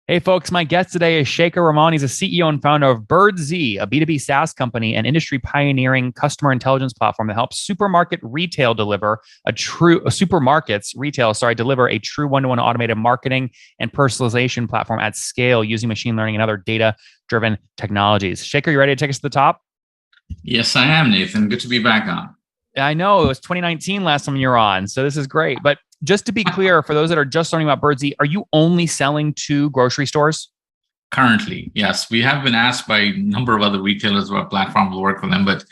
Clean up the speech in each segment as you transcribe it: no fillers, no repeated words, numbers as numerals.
Hey folks, my guest today is Shekar Rahman. He's a CEO and founder of Birdsea, a B2B SaaS company and industry pioneering customer intelligence platform that helps supermarket retail deliver deliver a true one-to-one automated marketing and personalization platform at scale using machine learning and other data-driven technologies. Shekar, you ready to take us to the top? Yes, I am, Nathan. Good to be back on. I know it was 2019 last time you're on, so this is great. But just to be clear, for those that are just learning about Birdsea, are you only selling to grocery stores? Currently, yes. We have been asked by a number of other retailers who our platform will work for them, but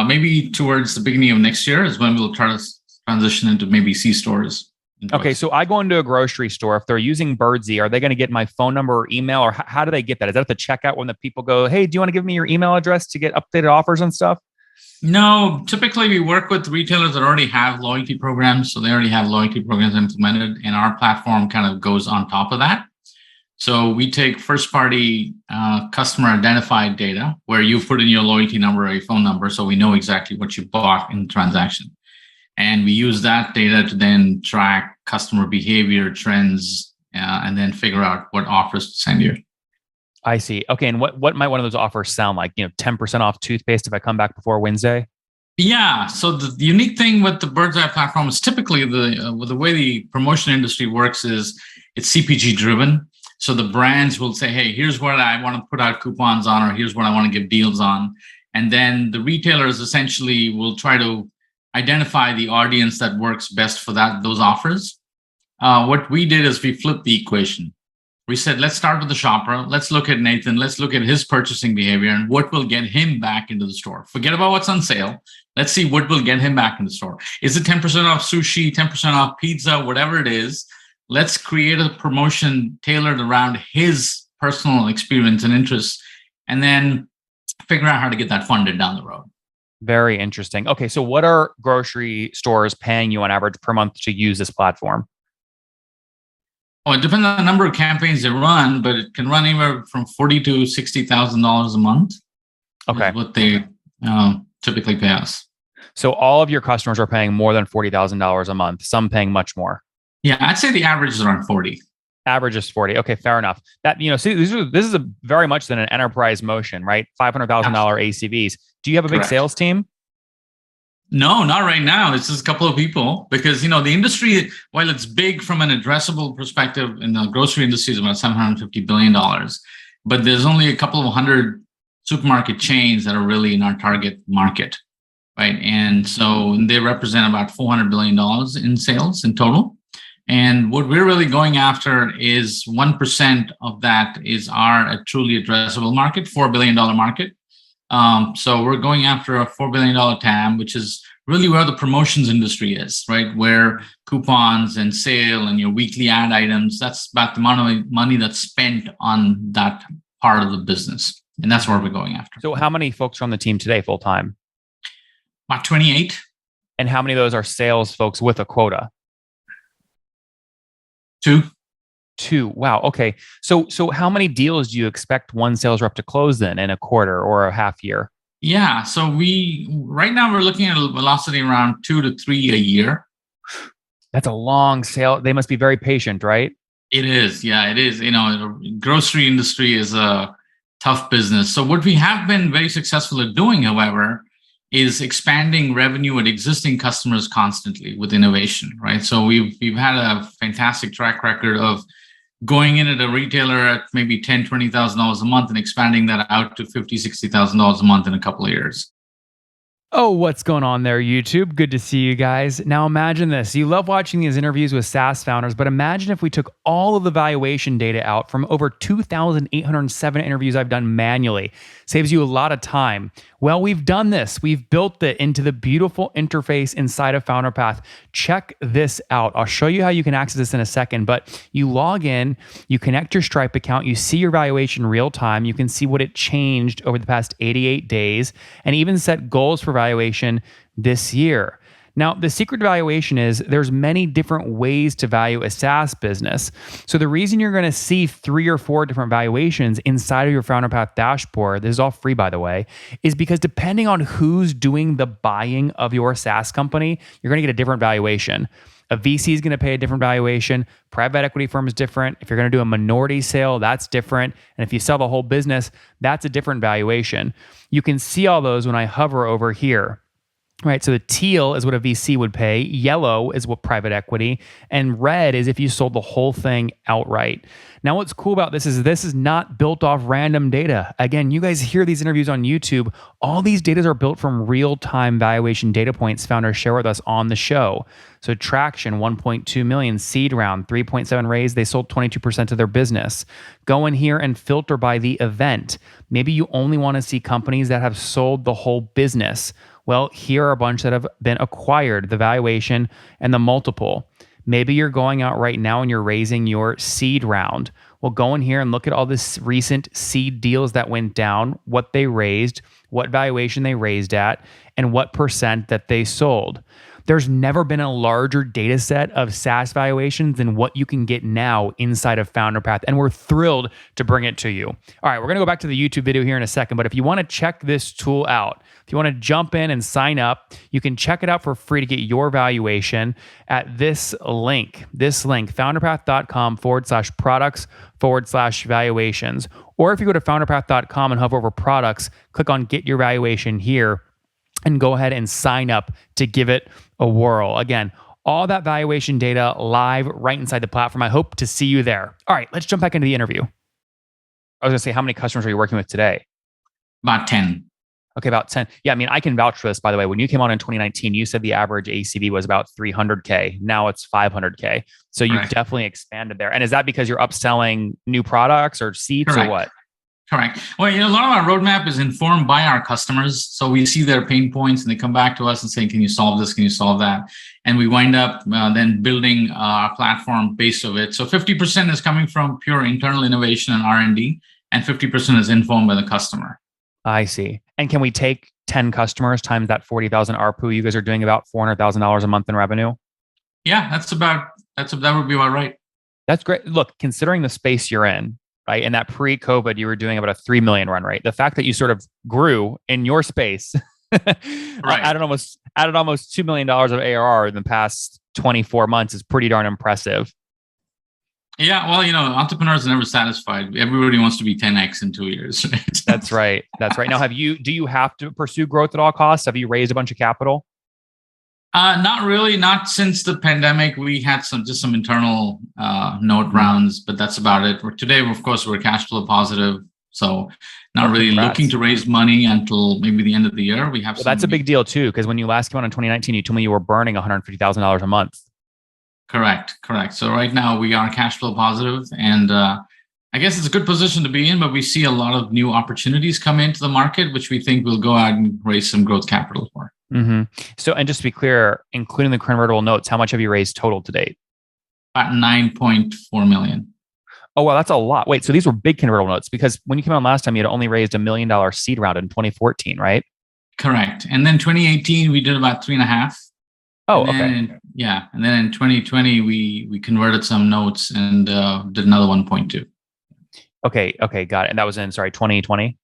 maybe towards the beginning of next year is when we'll try to transition into maybe C stores. Okay, so I go into a grocery store. If they're using Birdsea, are they going to get my phone number or email, or how do they get that? Is that at the checkout when the people go, "Hey, do you want to give me your email address to get updated offers and stuff"? No, typically we work with retailers that already have loyalty programs. So they already have loyalty programs implemented, and our platform kind of goes on top of that. So we take first party customer identified data where you put in your loyalty number or your phone number. So we know exactly what you bought in the transaction. And we use that data to then track customer behavior trends and then figure out what offers to send you. I see. Okay, and what might one of those offers sound like? 10% off toothpaste if I come back before Wednesday? Yeah. So the unique thing with the Bird's Eye platform is typically the way the promotion industry works is it's CPG driven. So the brands will say, "Hey, here's what I want to put out coupons on, or here's what I want to give deals on," and then the retailers essentially will try to identify the audience that works best for those offers. What we did is we flipped the equation. We said, let's start with the shopper. Let's look at Nathan. Let's look at his purchasing behavior and what will get him back into the store. Forget about what's on sale. Let's see what will get him back in the store. Is it 10% off sushi, 10% off pizza, whatever it is? Let's create a promotion tailored around his personal experience and interests, and then figure out how to get that funded down the road. Very interesting. Okay, so what are grocery stores paying you on average per month to use this platform? Oh, it depends on the number of campaigns they run, but it can run anywhere from $40,000 to $60,000 a month. Okay, is what they typically pay us. So all of your customers are paying more than $40,000 a month. Some paying much more. Yeah, I'd say the average is around 40. Average is 40. Okay, fair enough. That see, this is a very much than an enterprise motion, right? $500,000 ACVs. Do you have a big Correct. sales team? No, not right now. It's just a couple of people because, the industry, while it's big from an addressable perspective in the grocery industry is about $750 billion, but there's only a couple of hundred supermarket chains that are really in our target market, right? And so they represent about $400 billion in sales in total. And what we're really going after is 1% of that is our truly addressable market, $4 billion market. So we're going after a $4 billion TAM, which is really where the promotions industry is, right? Where coupons and sale and your weekly ad items, that's about the amount of money that's spent on that part of the business. And that's where we're going after. So how many folks are on the team today full time? About 28. And how many of those are sales folks with a quota? 2. Wow. Okay. So how many deals do you expect one sales rep to close then in a quarter or a half year? Yeah. So right now we're looking at a velocity around 2 to 3 a year. That's a long sale. They must be very patient, right? It is. Yeah, it is. The grocery industry is a tough business. So what we have been very successful at doing, however, is expanding revenue at existing customers constantly with innovation, right? So we've had a fantastic track record of going in at a retailer at maybe $10,000, $20,000 a month and expanding that out to $50,000, $60,000 a month in a couple of years. Oh, what's going on there, YouTube? Good to see you guys. Now imagine this. You love watching these interviews with SaaS founders, but imagine if we took all of the valuation data out from over 2,807 interviews I've done manually. Saves you a lot of time. Well, we've done this. We've built it into the beautiful interface inside of FounderPath. Check this out. I'll show you how you can access this in a second, but you log in, you connect your Stripe account, you see your valuation real time, you can see what it changed over the past 88 days, and even set goals for valuation this year. Now, the secret to valuation is there's many different ways to value a SaaS business. So the reason you're going to see 3 or 4 different valuations inside of your FounderPath dashboard, this is all free by the way, is because depending on who's doing the buying of your SaaS company, you're going to get a different valuation. A VC is going to pay a different valuation. Private equity firm is different. If you're going to do a minority sale, that's different. And if you sell the whole business, that's a different valuation. You can see all those when I hover over here. Right. So the teal is what a VC would pay. Yellow is what private equity, and red is if you sold the whole thing outright. Now, what's cool about this is not built off random data. Again, you guys hear these interviews on YouTube. All these data are built from real-time valuation data points founders share with us on the show. So traction, 1.2 million, seed round, 3.7 raise. They sold 22% of their business. Go in here and filter by the event. Maybe you only want to see companies that have sold the whole business. Well, here are a bunch that have been acquired, the valuation and the multiple. Maybe you're going out right now and you're raising your seed round. Well, go in here and look at all this recent seed deals that went down, what they raised, what valuation they raised at, and what percent that they sold. There's never been a larger data set of SaaS valuations than what you can get now inside of FounderPath, and we're thrilled to bring it to you. All right, we're going to go back to the YouTube video here in a second, but if you want to check this tool out, if you want to jump in and sign up, you can check it out for free to get your valuation at this link, founderpath.com/products/valuations. Or if you go to founderpath.com and hover over products, click on get your valuation here and go ahead and sign up to give it a whirl. Again, all that valuation data live right inside the platform. I hope to see you there. All right, let's jump back into the interview. I was going to say, how many customers are you working with today? About 10. Okay, about 10. Yeah, I mean, I can vouch for this, by the way. When you came on in 2019, you said the average ACV was about 300K. Now it's 500K. So you've definitely expanded there. And is that because you're upselling new products or seats Correct. or what? Correct. Well, a lot of our roadmap is informed by our customers. So we see their pain points and they come back to us and say, can you solve this? Can you solve that? And we wind up then building our platform based of it. So 50% is coming from pure internal innovation and R&D, and 50% is informed by the customer. I see. And can we take 10 customers times that 40,000 ARPU? You guys are doing about $400,000 a month in revenue. Yeah, that would be about right. That's great. Look, considering the space you're in, right? And that pre-COVID, you were doing about a 3 million run rate. The fact that you sort of grew in your space, added almost $2 million of ARR in the past 24 months is pretty darn impressive. Yeah, well, entrepreneurs are never satisfied. Everybody wants to be 10x in 2 years. Right? That's right. That's right. Now, do you have to pursue growth at all costs? Have you raised a bunch of capital? Not really. Not since the pandemic. We had some internal note rounds, but that's about it. Today, of course, we're cash flow positive, so not really looking to raise money until maybe the end of the year. We have. Well, that's a big deal too, because when you last came on in 2019, you told me you were burning $150,000 a month. Correct. So right now we are cash flow positive, and I guess it's a good position to be in. But we see a lot of new opportunities come into the market, which we think we'll go out and raise some growth capital for. Mm-hmm. So, and just to be clear, including the convertible notes, how much have you raised total to date? About 9.4 million. Oh, wow, that's a lot. Wait, so these were big convertible notes, because when you came on last time, you had only raised $1 million seed round in 2014, right? Correct. And then 2018, we did about 3.5. Oh, and okay. Yeah. And then in 2020, we converted some notes and did another 1.2. Okay, got it. And that was in, 2020?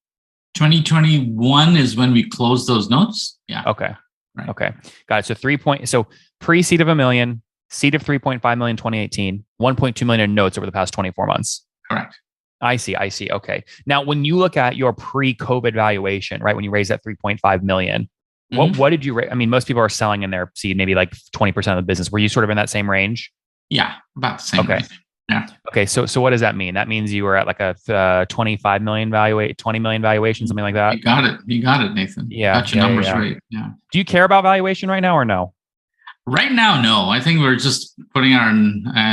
2021 is when we closed those notes. Yeah. Okay. Right. Okay. Got it. So pre-seed of $1 million, seed of 3.5 million 2018, 1.2 million in notes over the past 24 months. Correct. I see. Okay. Now, when you look at your pre-COVID valuation, right, when you raised that 3.5 million, what did you raise? I mean, most people are selling in their seed, maybe like 20% of the business. Were you sort of in that same range? Yeah, about the same. Okay. Range. Yeah. Okay. So what does that mean? That means you were at like a 25 million 20 million valuation, something like that. You got it, Nathan. Yeah. Got your numbers right. Yeah. Do you care about valuation right now or no? Right now, no. I think we're just putting our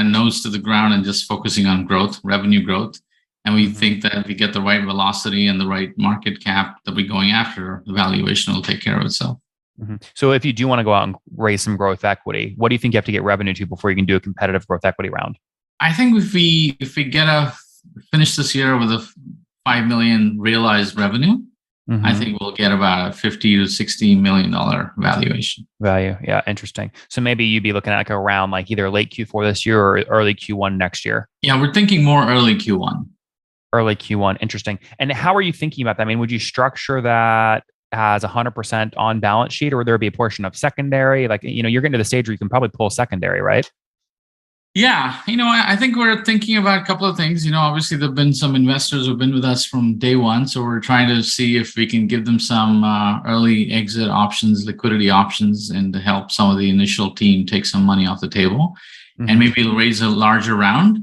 nose to the ground and just focusing on growth, revenue growth. And we think that if we get the right velocity and the right market cap that we're going after, the valuation will take care of itself. Mm-hmm. So if you do want to go out and raise some growth equity, what do you think you have to get revenue to before you can do a competitive growth equity round? I think if we finish this year with a 5 million realized revenue, I think we'll get about a $50 to $60 million valuation. Value. Yeah. Interesting. So maybe you'd be looking at like around like either late Q4 this year or early Q1 next year. Yeah. We're thinking more early Q1. Early Q1. Interesting. And how are you thinking about that? I mean, would you structure that has 100% on balance sheet, or would there be a portion of secondary? Like, you're getting to the stage where you can probably pull secondary, right? Yeah, I think we're thinking about a couple of things. Obviously there've been some investors who've been with us from day one, so we're trying to see if we can give them some early exit options, liquidity options, and to help some of the initial team take some money off the table, and maybe raise a larger round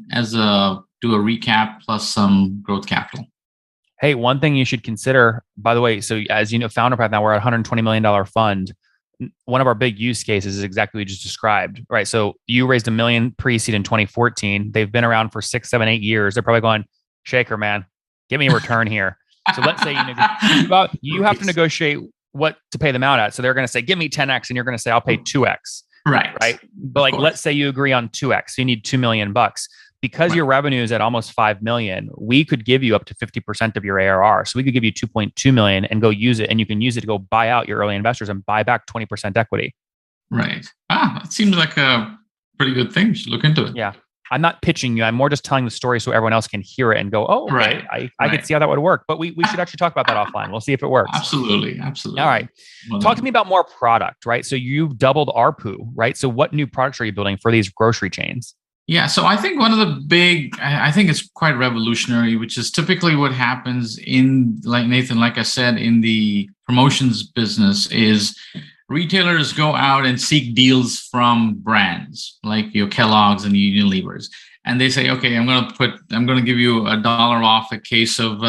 do a recap plus some growth capital. Hey, one thing you should consider, by the way, so as you know, Founder Path now we're at $120 million fund. One of our big use cases is exactly what you just described, right? So you raised $1 million pre-seed in 2014. They've been around for 6, 7, 8 years. They're probably going, Shekar, man, give me a return here. So let's say you have to negotiate what to pay them out at. So they're going to say, give me 10x, and you're going to say, I'll pay 2x. Right. But let's say you agree on 2x. So you need $2 million. Because your revenue is at almost 5 million, we could give you up to 50% of your ARR. So we could give you 2.2 million and go use it, and you can use it to go buy out your early investors and buy back 20% equity. Right. That seems like a pretty good thing. You should look into it. Yeah. I'm not pitching you. I'm more just telling the story so everyone else can hear it and go, oh, okay, I could see how that would work. But we should actually talk about that offline. We'll see if it works. Absolutely. All right. Talk to me about more product, right? So you've doubled ARPU, right? So what new products are you building for these grocery chains? Yeah, so I think one of the I think it's quite revolutionary, which is typically what happens like Nathan, like I said, in the promotions business is retailers go out and seek deals from brands like your Kellogg's and Unilevers. And they say, okay, I'm going to give you $1 off a case of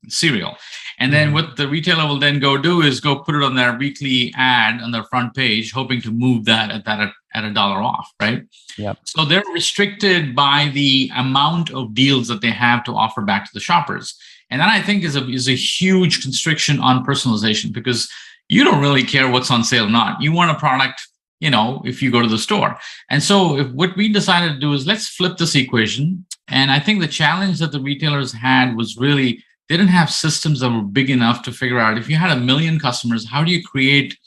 cereal. And then what the retailer will then go do is go put it on their weekly ad on their front page, hoping to move that at $1 off, right? Yep. So they're restricted by the amount of deals that they have to offer back to the shoppers. And that, I think, is a huge constriction on personalization, because you don't really care what's on sale or not. You want a product, if you go to the store. And so what we decided to do is let's flip this equation. And I think the challenge that the retailers had was really, they didn't have systems that were big enough to figure out, if you had 1 million customers, how do you create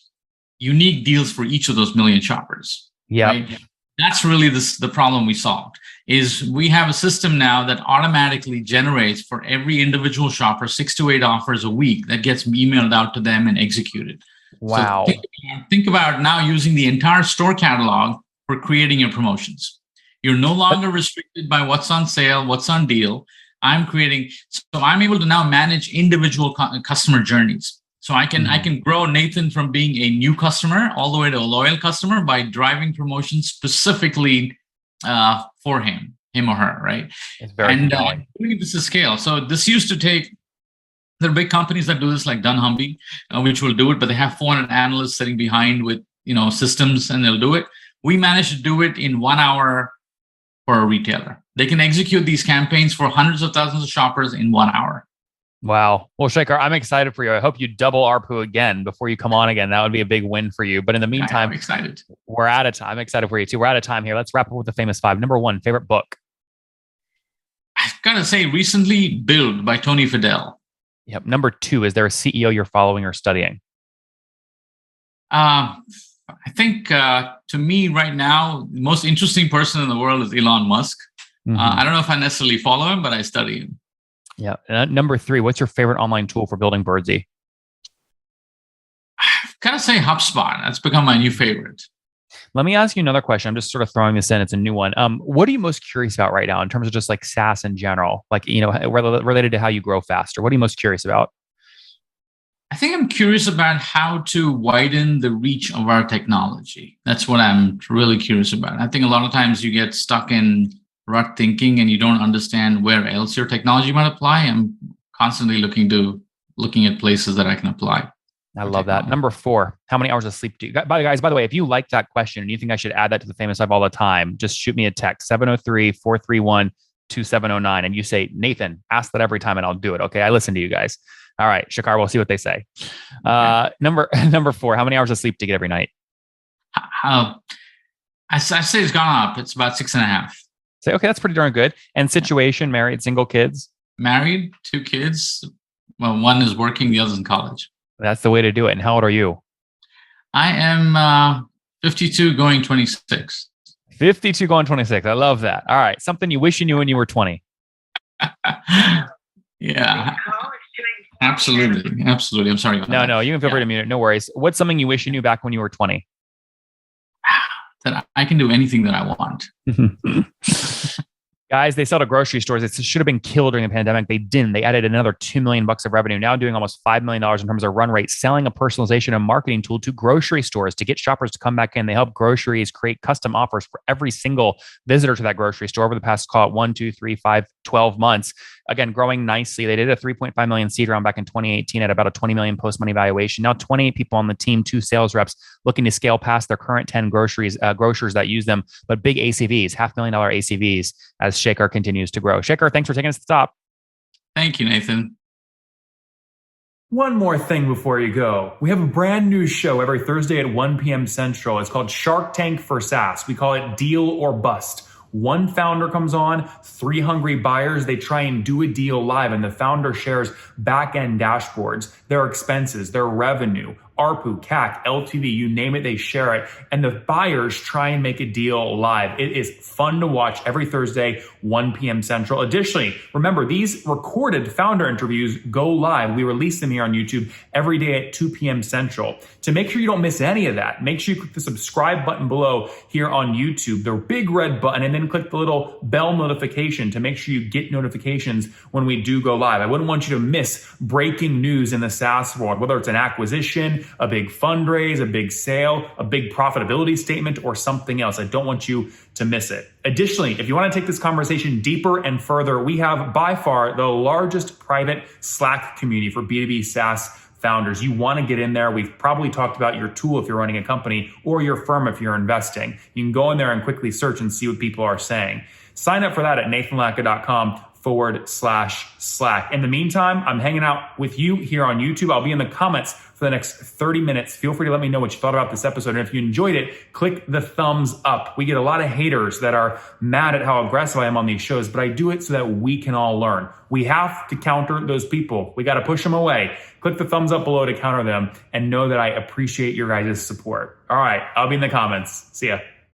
unique deals for each of those 1 million shoppers? Yeah. Right? That's really the problem we solved. Is we have a system now that automatically generates for every individual shopper 6 to 8 offers a week that gets emailed out to them and executed. Wow. So think about now using the entire store catalog for creating your promotions. You're no longer restricted by what's on sale, what's on deal. I'm able to now manage individual customer journeys. So I can grow Nathan from being a new customer all the way to a loyal customer by driving promotions specifically for him or her, right? It's very compelling. Doing this to scale. So this used to take. There are big companies that do this, like Dunnhumby, which will do it, but they have 400 analysts sitting behind with systems, and they'll do it. We managed to do it in 1 hour for a retailer. They can execute these campaigns for hundreds of thousands of shoppers in 1 hour. Wow. Well, Shekar, I'm excited for you. I hope you double ARPU again before you come on again. That would be a big win for you. But in the meantime, I'm excited. We're out of time. I'm excited for you too. We're out of time here. Let's wrap up with the famous 5. Number 1, favorite book. I've got to say, recently, Build by Tony Fadell. Yep. Number 2, is there a CEO you're following or studying? I think to me right now, the most interesting person in the world is Elon Musk. I don't know if I necessarily follow him, but I study him. Yeah. Number 3, what's your favorite online tool for building Birdsy? I've got to say HubSpot. That's become my new favorite. Let me ask you another question. I'm just sort of throwing this in. It's a new one. What are you most curious about right now in terms of just like SaaS in general? Like, related to how you grow faster. What are you most curious about? I think I'm curious about how to widen the reach of our technology. That's what I'm really curious about. I think a lot of times you get stuck in rut thinking and you don't understand where else your technology might apply. I'm constantly looking at places that I can apply. I love that. Number 4, how many hours of sleep do you got? By the way, if you like that question and you think I should add that to the famous 5 all the time, just shoot me a text, 703-431-2709. And you say, Nathan, ask that every time and I'll do it. Okay. I listen to you guys. All right, Shekar, we'll see what they say. Number 4, how many hours of sleep do you get every night? I say it's gone up. It's about 6.5. Say, okay, that's pretty darn good. And situation, married, single, kids? Married, 2 kids. Well, one is working, the other's in college. That's the way to do it. And how old are you? I am 52 going 26. 52 going 26. I love that. All right. Something you wish you knew when you were 20. Yeah. Absolutely. Absolutely. I'm sorry about No, that. no, you can feel free to mute it. No worries. What's something you wish you knew back when you were 20? That I can do anything that I want. Guys, they sell to grocery stores. It should have been killed during the pandemic. They didn't. They added another $2 million of revenue, now doing almost $5 million in terms of run rate, selling a personalization and marketing tool to grocery stores to get shoppers to come back in. They help groceries create custom offers for every single visitor to that grocery store over the past, call it 1, 2, 3, 5, 12 months. Again, growing nicely. They did a 3.5 million seed round back in 2018 at about a 20 million post money valuation. Now 28 people on the team, 2 sales reps looking to scale past their current 10 grocers that use them, but big ACVs, $500,000 ACVs as Shekar continues to grow. Shekar, thanks for taking us to the top. Thank you, Nathan. One more thing before you go. We have a brand new show every Thursday at 1 p.m. Central. It's called Shark Tank for SaaS. We call it Deal or Bust. One founder comes on, 3 hungry buyers, they try and do a deal live, and the founder shares back-end dashboards, their expenses, their revenue, ARPU, CAC, LTV, you name it, they share it. And the buyers try and make a deal live. It is fun to watch every Thursday, 1 p.m. Central. Additionally, remember, these recorded founder interviews go live. We release them here on YouTube every day at 2 p.m. Central. To make sure you don't miss any of that, make sure you click the subscribe button below here on YouTube, the big red button, and then click the little bell notification to make sure you get notifications when we do go live. I wouldn't want you to miss breaking news in the SaaS world, whether it's an acquisition, a big fundraise, a big sale, a big profitability statement, or something else. I don't want you to miss it. Additionally, if you want to take this conversation deeper and further, we have by far the largest private Slack community for B2B SaaS founders. You want to get in there. We've probably talked about your tool if you're running a company or your firm if you're investing. You can go in there and quickly search and see what people are saying. Sign up for that at nathanlatka.com/Slack. In the meantime, I'm hanging out with you here on YouTube. I'll be in the comments for the next 30 minutes. Feel free to let me know what you thought about this episode. And if you enjoyed it, click the thumbs up. We get a lot of haters that are mad at how aggressive I am on these shows, but I do it so that we can all learn. We have to counter those people. We got to push them away. Click the thumbs up below to counter them and know that I appreciate your guys' support. All right, I'll be in the comments. See ya.